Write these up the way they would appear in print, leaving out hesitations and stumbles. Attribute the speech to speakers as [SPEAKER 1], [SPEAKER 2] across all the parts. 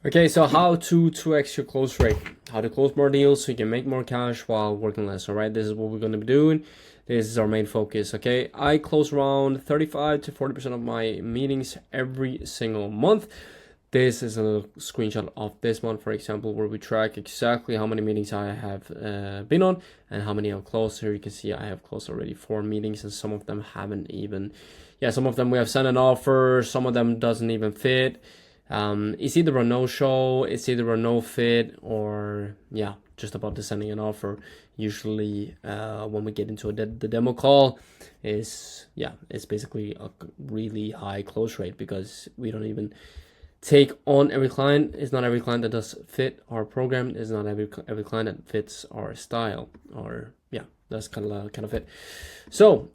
[SPEAKER 1] Okay, so how to 2x your close rate. How to close more deals so you can make more cash while working less, all right? This is what we're going to be doing. This is our main focus, okay? I close around 35 to 40% of my meetings every single month. This is a little screenshot of this month, for example, where we track exactly how many meetings I have been on and how many I've closed. Here you can see I have closed already 4 meetings, and some of them haven't even, some of them we have sent an offer, some of them doesn't even fit. It's either a no-show, it's either a no-fit, or just about to sending an offer. Usually when we get into the demo call, it's basically a really high close rate because we don't even take on every client. It's not every client that does fit our program. It's not every client that fits our style, or that's kind of it. So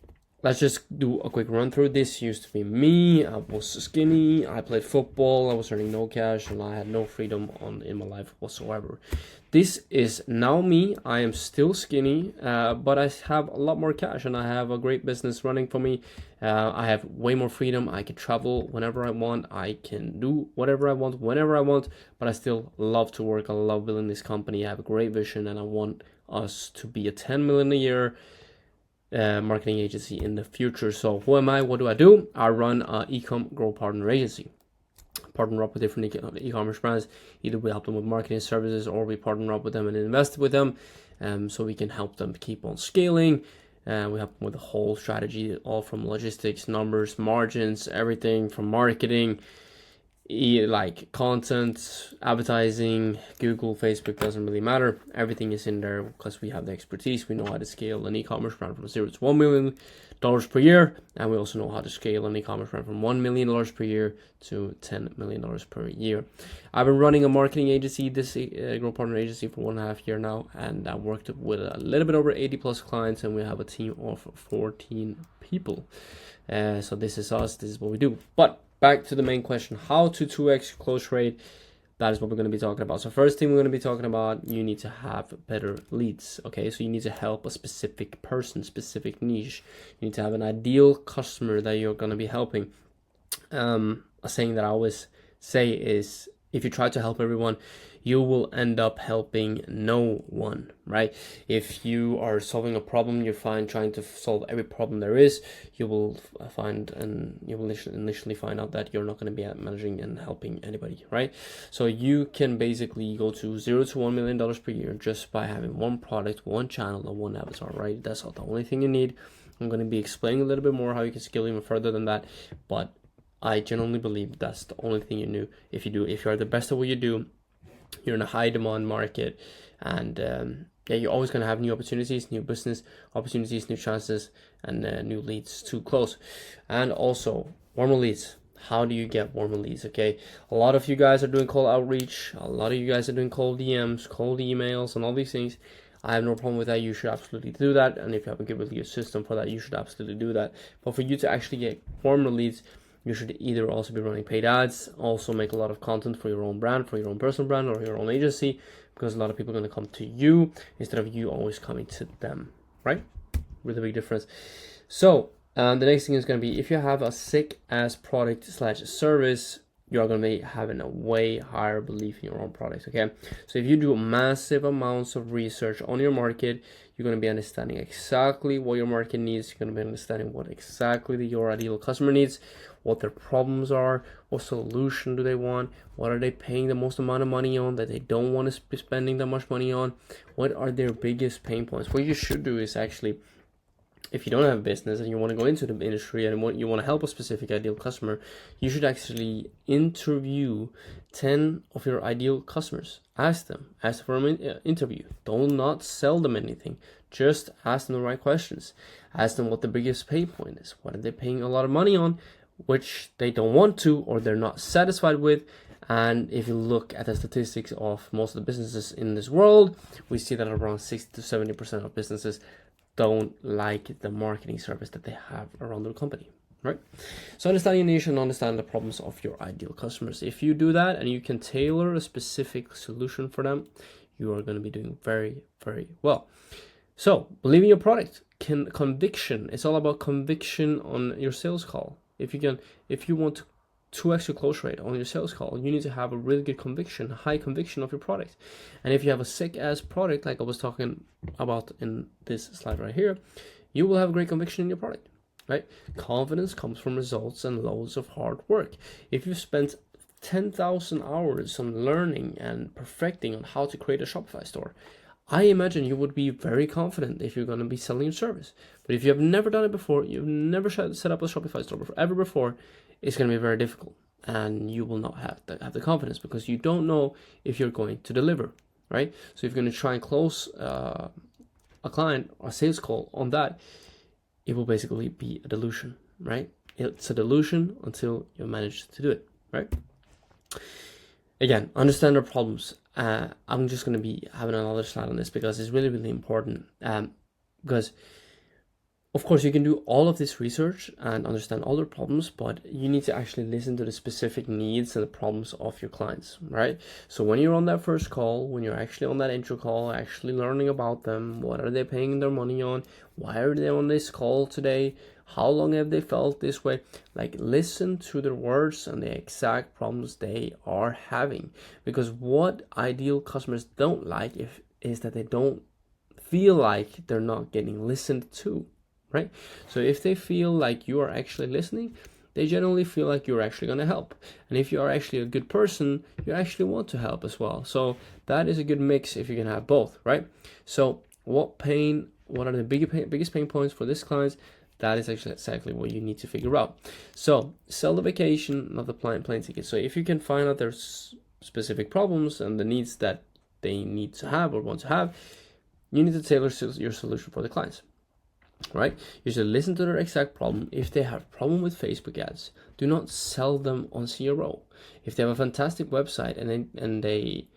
[SPEAKER 1] let's just do a quick run through. This used to be me. I was skinny. I played football. I was earning no cash, and I had no freedom in my life whatsoever. This is now me. I am still skinny, but I have a lot more cash, and I have a great business running for me. I have way more freedom. I can travel whenever I want. I can do whatever I want, whenever I want, but I still love to work. I love building this company. I have a great vision, and I want us to be a 10 million a year marketing agency in the future. So who am I? What do I do? I run an e-com growth partner agency. Partner up with different e-commerce brands. Either we help them with marketing services, or we partner up with them and invest with them, so we can help them keep on scaling. We help them with the whole strategy, all from logistics, numbers, margins, everything from marketing, like content, advertising, Google, Facebook, doesn't really matter. Everything is in there because we have the expertise. We know how to scale an e-commerce brand from 0 to $1 million per year, and we also know how to scale an e-commerce brand from $1 million per year to $10 million per year. I've been running a marketing agency, this growth partner agency, for 1.5 years now, and I worked with a little bit over 80 plus clients, and we have a team of 14 people. So this is us. This is what we do. But back to the main question, how to 2x close rate. That is what we're going to be talking about. So first thing we're going to be talking about, you need to have better leads. Okay, so you need to help a specific person, specific niche. You need to have an ideal customer that you're going to be helping. A saying that I always say is, if you try to help everyone, you will end up helping no one, right? If you are solving a problem, you're trying to solve every problem there is, you will initially find out that you're not going to be managing and helping anybody, right? So you can basically go to $0 to $1 million per year just by having one product, one channel, and one avatar, right? That's the only thing you need. I'm going to be explaining a little bit more how you can scale even further than that, but I genuinely believe that's the only thing you do. If you are the best at what you do, you're in a high demand market, and you're always going to have new opportunities, new business opportunities, new chances, and new leads to close. And also warmer leads. How do you get warmer leads? Okay, a lot of you guys are doing cold outreach, a lot of you guys are doing cold DMs, cold emails, and all these things. I have no problem with that. You should absolutely do that, and if you have a good system for that, you should absolutely do that. But for you to actually get warmer leads, you should either also be running paid ads, also make a lot of content for your own brand, for your own personal brand, or your own agency, because a lot of people are going to come to you instead of you always coming to them, right? With a big difference. So the next thing is going to be, if you have a sick ass product / service, you're going to be having a way higher belief in your own product, okay? So if you do massive amounts of research on your market, you're going to be understanding exactly what your market needs. You're going to be understanding what exactly your ideal customer needs, what their problems are, what solution do they want, what are they paying the most amount of money on that they don't want to be spending that much money on, what are their biggest pain points. What you should do is actually, if you don't have a business and you want to go into the industry and you want to help a specific ideal customer, you should actually interview 10 of your ideal customers. Ask them for an interview. Don't not sell them anything. Just ask them the right questions. Ask them what the biggest pain point is. What are they paying a lot of money on, which they don't want to or they're not satisfied with. And if you look at the statistics of most of the businesses in this world, we see that around 60 to 70% of businesses don't like the marketing service that they have around their company, right? So understand your niche and understand the problems of your ideal customers. If you do that and you can tailor a specific solution for them, you are going to be doing very, very well. So believe in your product. Conviction. It's all about conviction on your sales call. If you want to 2x your close rate on your sales call, you need to have a really good conviction, high conviction of your product. And if you have a sick ass product, like I was talking about in this slide right here, you will have a great conviction in your product, right? Confidence comes from results and loads of hard work. If you've spent 10,000 hours on learning and perfecting on how to create a Shopify store, I imagine you would be very confident if you're going to be selling your service. But if you have never done it before, you've never set up a Shopify store ever before, it's going to be very difficult, and you will not have the confidence because you don't know if you're going to deliver, right? So if you're going to try and close a client or a sales call on that, it will basically be a delusion, right? It's a delusion until you manage to do it, right? Again, understand their problems. I'm just going to be having another slide on this because it's really, really important. Because of course you can do all of this research and understand all their problems, but you need to actually listen to the specific needs and the problems of your clients, right? So when you're on that first call, when you're actually on that intro call, actually learning about them, what are they paying their money on? Why are they on this call today? How long have they felt this way? Like, listen to their words and the exact problems they are having. Because what ideal customers don't like is that they don't feel like they're not getting listened to, right? So if they feel like you are actually listening, they generally feel like you're actually going to help. And if you are actually a good person, you actually want to help as well. So that is a good mix if you can have both, right? So what are the biggest pain points for this client? That is actually exactly what you need to figure out. So sell the vacation, not the plane ticket. So if you can find out their specific problems and the needs that they need to have or want to have, you need to tailor your solution for the clients, right? You should listen to their exact problem. If they have a problem with Facebook ads, do not sell them on CRO. If they have a fantastic website and they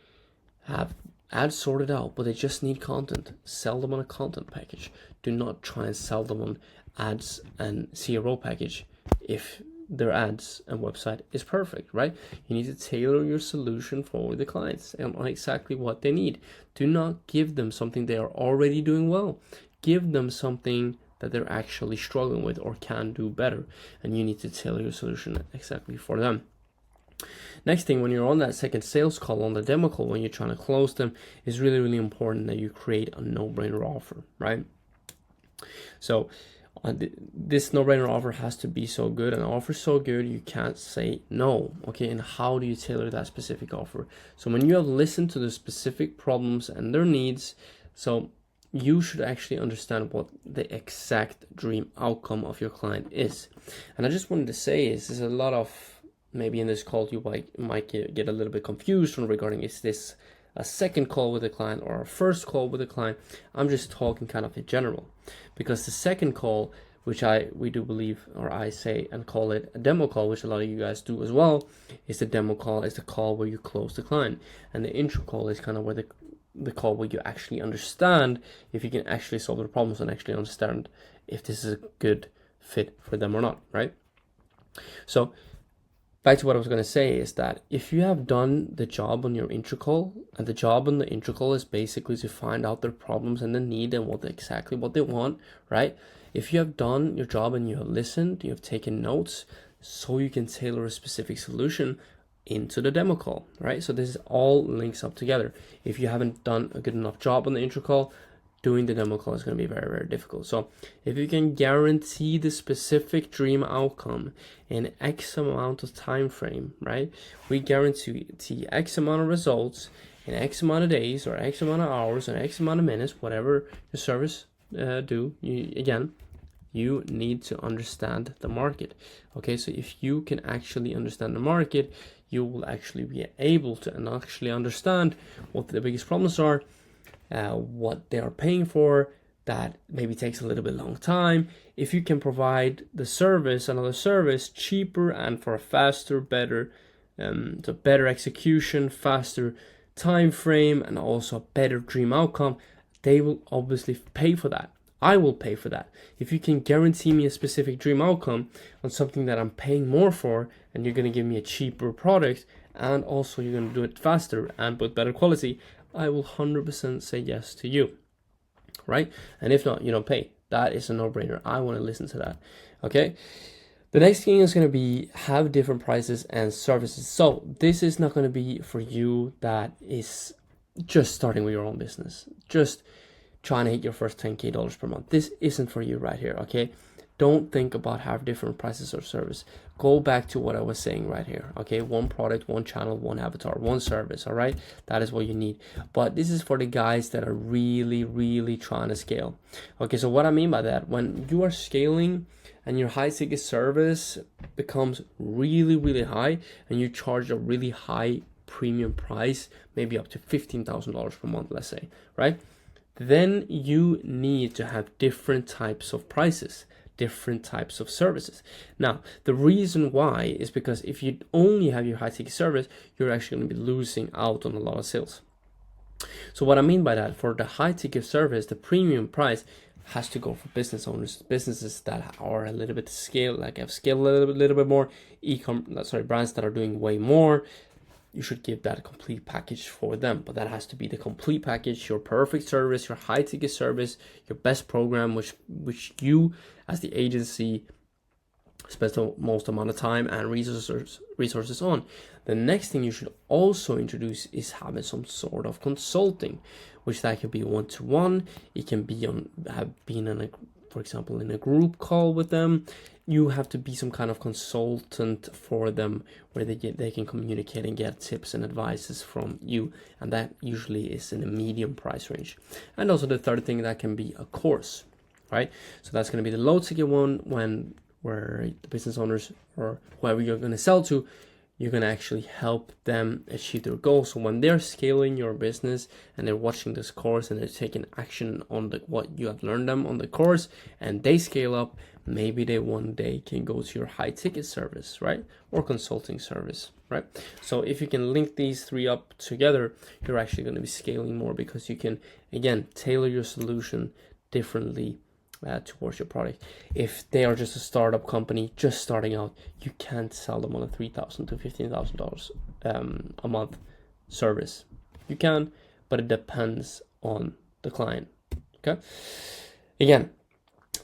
[SPEAKER 1] have ads sorted out, but they just need content, sell them on a content package. Do not try and sell them on ads and CRO package if their ads and website is perfect, right? You need to tailor your solution for the clients and on exactly what they need. Do not give them something they are already doing well. Give them something that they're actually struggling with or can do better, and you need to tailor your solution exactly for them. Next thing, when you're on that second sales call, on the demo call, when you're trying to close them, it's really, really important that you create a no-brainer offer, right? So this no-brainer offer has to be so good, an offer so good you can't say no, okay? And how do you tailor that specific offer? So when you have listened to the specific problems and their needs, so you should actually understand what the exact dream outcome of your client is. And I just wanted to say there's a lot of, maybe in this call you might get a little bit confused on regarding, is this a second call with a client or a first call with a client? I'm just talking kind of in general, because the second call, which we do believe, or I say and call it a demo call, which a lot of you guys do as well, is the demo call, is the call where you close the client, and the intro call is kind of where the call where you actually understand if you can actually solve the problems and actually understand if this is a good fit for them or not, right? So back to what I was going to say is that if you have done the job on your intro call, and the job on the intro call is basically to find out their problems and the need and exactly what they want, right? If you have done your job and you have listened, you have taken notes, so you can tailor a specific solution into the demo call, right? So this all links up together. If you haven't done a good enough job on the intro call, doing the demo call is going to be very, very difficult. So if you can guarantee the specific dream outcome in X amount of time frame, right? We guarantee X amount of results in X amount of days or X amount of hours or X amount of minutes, whatever your service you need to understand the market. Okay, so if you can actually understand the market, you will actually be able to actually understand what the biggest problems are, what they are paying for. That maybe takes a little bit long time. If you can provide the service, another service, cheaper and for a faster, better execution, faster time frame, and also a better dream outcome, they will obviously pay for that. I will pay for that. If you can guarantee me a specific dream outcome on something that I'm paying more for, and you're going to give me a cheaper product, and also you're going to do it faster and with better quality, I will 100% say yes to you, right? And if not, you don't pay. That is a no-brainer. I want to listen to that, okay? The next thing is going to be have different prices and services. So this is not going to be for you that is just starting with your own business, just trying to hit your first $10K per month. This isn't for you right here, okay? Don't think about have different prices or service. Go back to what I was saying right here, okay? One product, one channel, one avatar, one service, all right? That is what you need. But this is for the guys that are really, really trying to scale. Okay, so what I mean by that, when you are scaling and your high ticket service becomes really, really high and you charge a really high premium price, maybe up to $15,000 per month, let's say, right? Then you need to have different types of prices, different types of services. Now, the reason why is because if you only have your high ticket service, you're actually going to be losing out on a lot of sales. So what I mean by that, for the high ticket service, the premium price has to go for business owners, businesses that are a little bit scale, like have scaled a little bit more, brands that are doing way more. You should give that complete package for them, but that has to be the complete package, your perfect service, your high ticket service, your best program, which you as the agency spend the most amount of time and resources on. The next thing you should also introduce is having some sort of consulting, which that can be one-to-one. It can be being in for example, in a group call with them. You have to be some kind of consultant for them where they can communicate and get tips and advices from you. And that usually is in a medium price range. And also the third thing, that can be a course, right? So that's going to be the low ticket one, where the business owners or whoever you're going to sell to, you're going to actually help them achieve their goals. So when they're scaling your business and they're watching this course and they're taking action on what you have learned them on the course, and they scale up, maybe they one day can go to your high ticket service, right? Or consulting service, right? So if you can link these three up together, you're actually going to be scaling more, because you can, again, tailor your solution differently towards your product. If they are just a startup company just starting out, you can't sell them on a $3,000 to $15,000 a month service. You can, but it depends on the client. Okay. Again,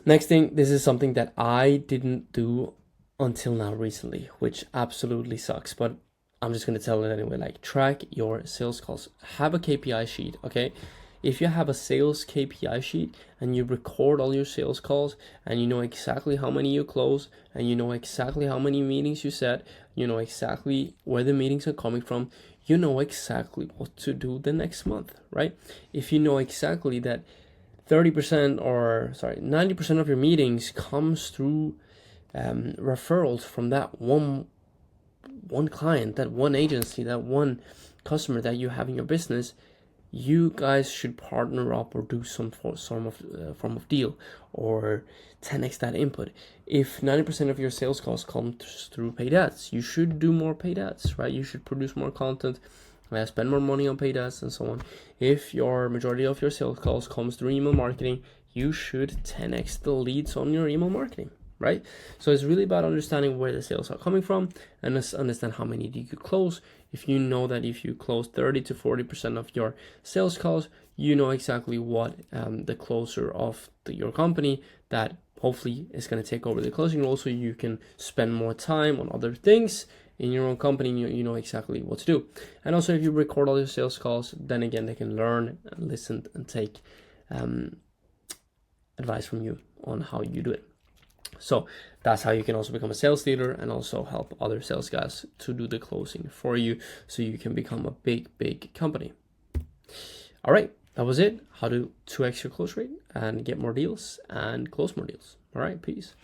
[SPEAKER 1] next thing, this is something that I didn't do until now recently, which absolutely sucks, but I'm just going to tell it anyway. Like, track your sales calls. Have a KPI sheet, okay? If you have a sales KPI sheet and you record all your sales calls and you know exactly how many you close and you know exactly how many meetings you set, you know exactly where the meetings are coming from, you know exactly what to do the next month, right? If you know exactly that 90% of your meetings comes through referrals from that one client, that one agency, that one customer that you have in your business, you guys should partner up or do some form of deal, or 10x that input. If 90% of your sales calls come through paid ads, you should do more paid ads, right? You should produce more content, spend more money on paid ads, and so on. If your majority of your sales calls comes through email marketing, you should 10x the leads on your email marketing, right? So it's really about understanding where the sales are coming from and understand how many do you close. If you know that if you close 30 to 40% of your sales calls, you know exactly what the closer of your company that hopefully is going to take over the closing role, so you can spend more time on other things in your own company. You know exactly what to do. And also, if you record all your sales calls, then again, they can learn and listen and take advice from you on how you do it. So that's how you can also become a sales leader and also help other sales guys to do the closing for you, so you can become a big company. All right, that was it. How to 2x your close rate and get more deals and close more deals. All right, peace.